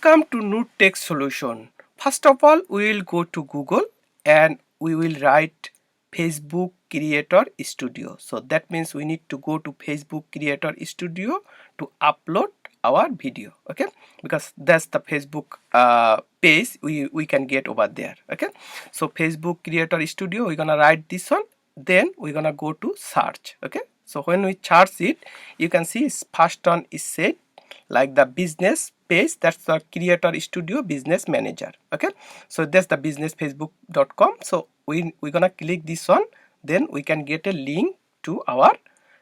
Welcome to nurtech solution. First of all, we will go to Google and we will write Facebook Creator Studio. So that means we need to go to Facebook Creator Studio to upload our video, okay, because that's the Facebook page we can get over there, okay. So Facebook Creator Studio, we're gonna write this one, then we're gonna go to search, okay. So when we search it, you can see first one is said like the business page, that's the Creator Studio Business Manager, okay. So that's the businessfacebook.com. so we're gonna click this one, then we can get a link to our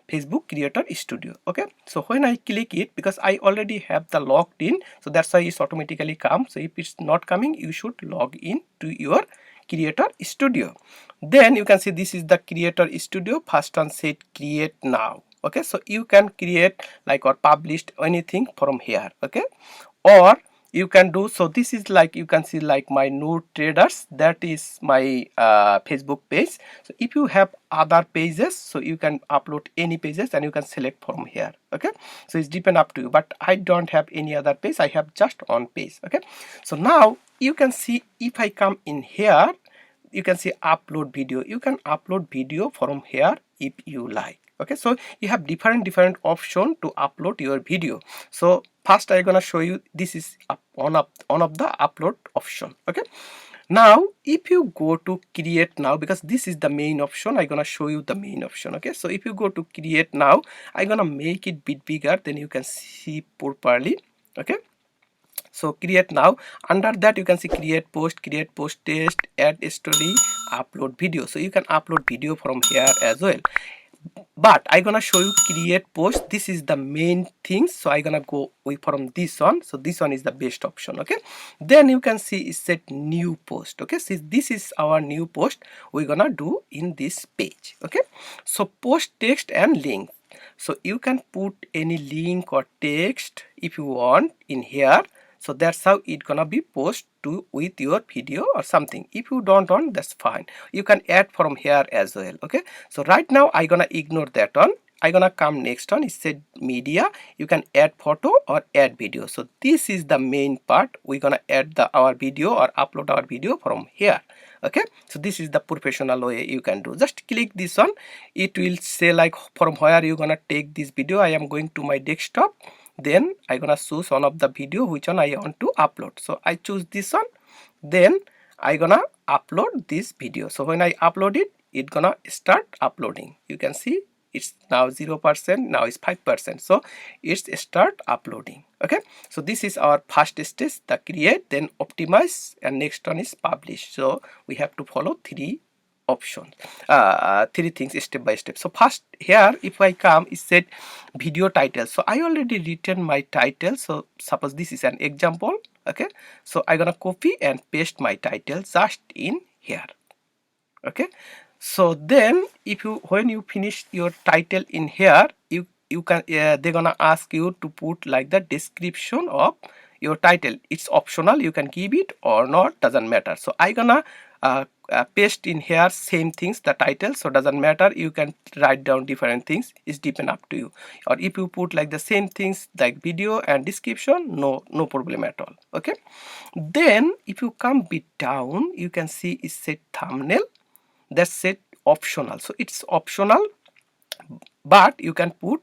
Facebook Creator Studio, okay. So when I click it, because I already have the logged in, so that's why it's automatically come. So if it's not coming, you should log in to your Creator Studio. Then you can see this is the Creator Studio. First one said create now, okay. So you can create like or published anything from here, okay, or you can do, so this is like you can see like my new traders, that is my Facebook page. So if you have other pages, so you can upload any pages and you can select from here, okay. So it's depend up to you, but I don't have any other page, I have just one page, okay. So now you can see if I come in here, you can see upload video. You can upload video from here if you like, okay. So you have different option to upload your video. So first I'm gonna show you, this is one of the upload option, okay. Now if you go to create now, because this is the main option, I'm gonna show you the main option, okay. So if you go to create now, I'm gonna make it bit bigger, then you can see properly, okay. So create now, under that you can see create post test, add story, upload video. So you can upload video from here as well, but I'm gonna show you create post. This is the main thing, so I'm gonna go with from this one. So this one is the best option, okay. Then you can see it said new post, okay. So this is our new post we're gonna do in this page, okay. So post text and link, so you can put any link or text if you want in here. So that's how it gonna be post to with your video or something. If you don't want, that's fine, you can add from here as well, okay. So right now I gonna ignore that one. I gonna come next one, it said media. You can add photo or add video. So this is the main part, we're gonna add our video or upload our video from here, okay. So this is the professional way you can do. Just click this one, it will say like from where you gonna take this video. I am going to my desktop, then I gonna choose one of the video which one I want to upload. So I choose this one, then I gonna upload this video. So when I upload it, it gonna start uploading. You can see it's now 0%, now it's 5%. So it's start uploading, okay. So this is our first stage, the create, then optimize, and next one is publish. So we have to follow three options, three things step by step. So first here, if I come, it said video title. So I already written my title. So suppose this is an example, okay. So I gonna copy and paste my title just in here, okay. So then if you, when you finish your title in here, you can they're gonna ask you to put like the description of your title. It's optional, you can give it or not, doesn't matter. So I gonna paste in here same things, the title. So doesn't matter, you can write down different things, it's depend up to you. Or if you put like the same things like video and description, no problem at all, okay. Then if you come bit down, you can see it said thumbnail, that's set optional. So it's optional, but you can put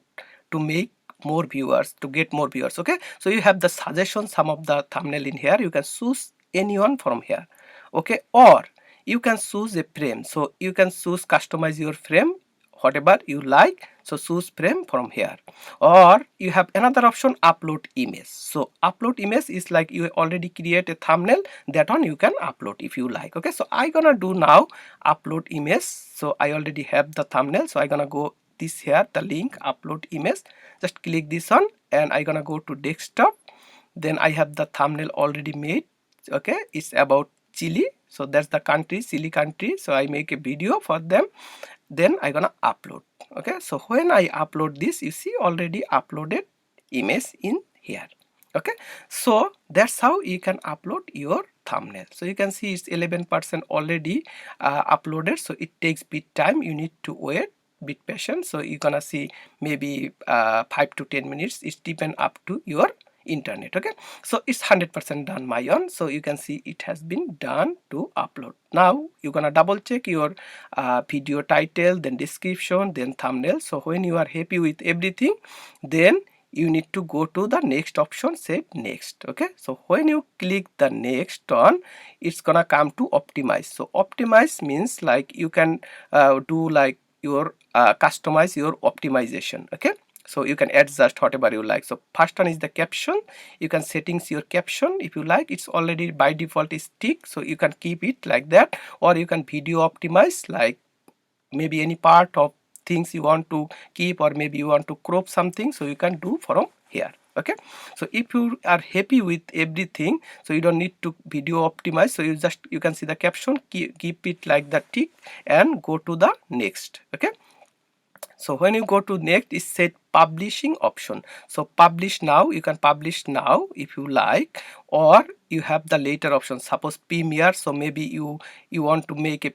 to make more viewers, to get more viewers, okay. So you have the suggestion, some of the thumbnail in here, you can choose anyone from here, okay. Or you can choose a frame, so you can choose customize your frame whatever you like. So choose frame from here. Or you have another option, upload image. So upload image is like you already create a thumbnail, that one you can upload if you like, okay. So I gonna do now upload image. So I already have the thumbnail, so I gonna go this here, the link upload image, just click this one, and I gonna go to desktop. Then I have the thumbnail already made, okay. It's about Chile, so that's the country, Chile country. So I make a video for them, then I gonna upload, okay. So when I upload this, you see already uploaded image in here, okay. So that's how you can upload your thumbnail. So you can see it's 11% already uploaded. So it takes bit time, you need to wait, bit patient. So you're gonna see maybe 5 to 10 minutes, it's depend up to your internet. Okay, so it's 100% done my own. So you can see it has been done to upload. Now you're gonna double check your video title, then description, then thumbnail. So when you are happy with everything, then you need to go to the next option, say next. Okay, so when you click the next on, it's gonna come to optimize. So optimize means like you can do like your customize your optimization. Okay, so you can adjust whatever you like. So first one is the caption. You can settings your caption if you like. It's already by default is tick, so you can keep it like that, or you can video optimize, like maybe any part of things you want to keep, or maybe you want to crop something, so you can do from here. Okay, so if you are happy with everything, so you don't need to video optimize, so you can see the caption, keep it like the tick and go to the next. Okay, so when you go to next, it said publishing option. So publish now, you can publish now if you like, or you have the later option, suppose premiere. So maybe you want to make a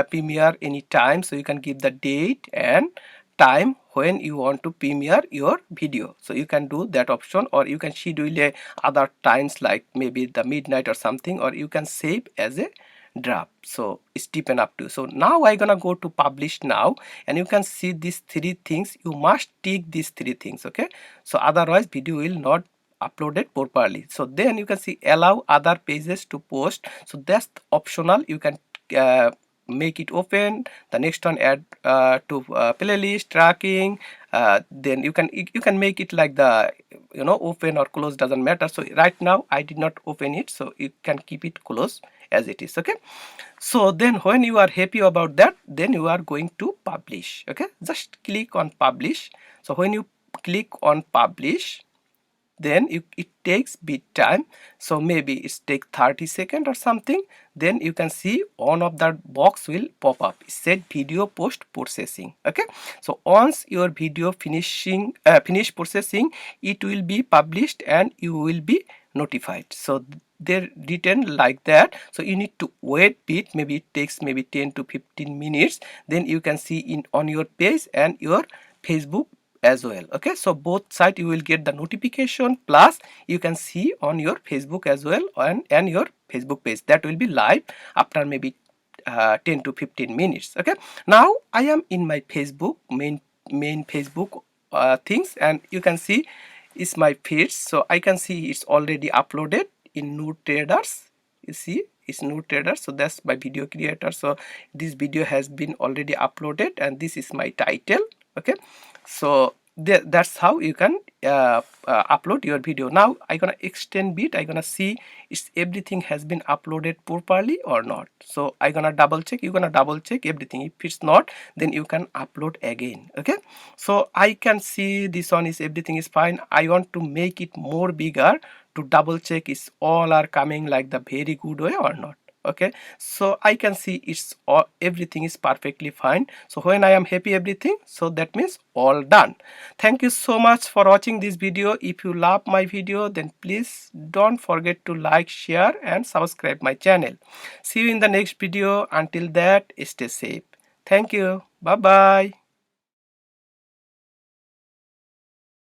premiere anytime, so you can give the date and time when you want to premiere your video, so you can do that option, or you can schedule a other times like maybe the midnight or something, or you can save as a draft. So it's depend up to you. So now I'm gonna go to publish now, and you can see these three things. You must tick these three things. Okay, so otherwise video will not uploaded properly. So then you can see allow other pages to post, so that's optional. You can make it open. The next one, add to playlist tracking. Then you can make it like the open or close, doesn't matter. So right now I did not open it, so you can keep it closed as it is. Okay, so then when you are happy about that, then you are going to publish. Okay, just click on publish. So when you click on publish, then it takes bit time, so maybe it take 30 seconds or something. Then you can see one of that box will pop up, it said video post processing. Okay, so once your video finish processing, it will be published and you will be notified. So they're written like that, so you need to wait bit, maybe it takes maybe 10 to 15 minutes. Then you can see in on your page and your Facebook as well. Okay, so both sides you will get the notification, plus you can see on your Facebook as well, and your Facebook page that will be live after maybe 10 to 15 minutes. Okay, now I am in my Facebook main Facebook things, and you can see it's my feeds. So I can see it's already uploaded in New Traders. You see it's New Trader, so that's my video creator. So this video has been already uploaded, and this is my title. Okay, so that's how you can upload your video. Now I'm gonna extend bit. I'm gonna see if everything has been uploaded properly or not. So I'm gonna double check. You're gonna double check everything. If it's not, then you can upload again. Okay, so I can see this one is everything is fine. I want to make it more bigger to double check is all are coming like the very good way or not. Okay, so I can see it's all, everything is perfectly fine. So when I am happy everything, so that means all done. Thank you so much for watching this video. If you love my video, then please don't forget to like, share and subscribe my channel. See you in the next video. Until that, stay safe. Thank you. Bye bye.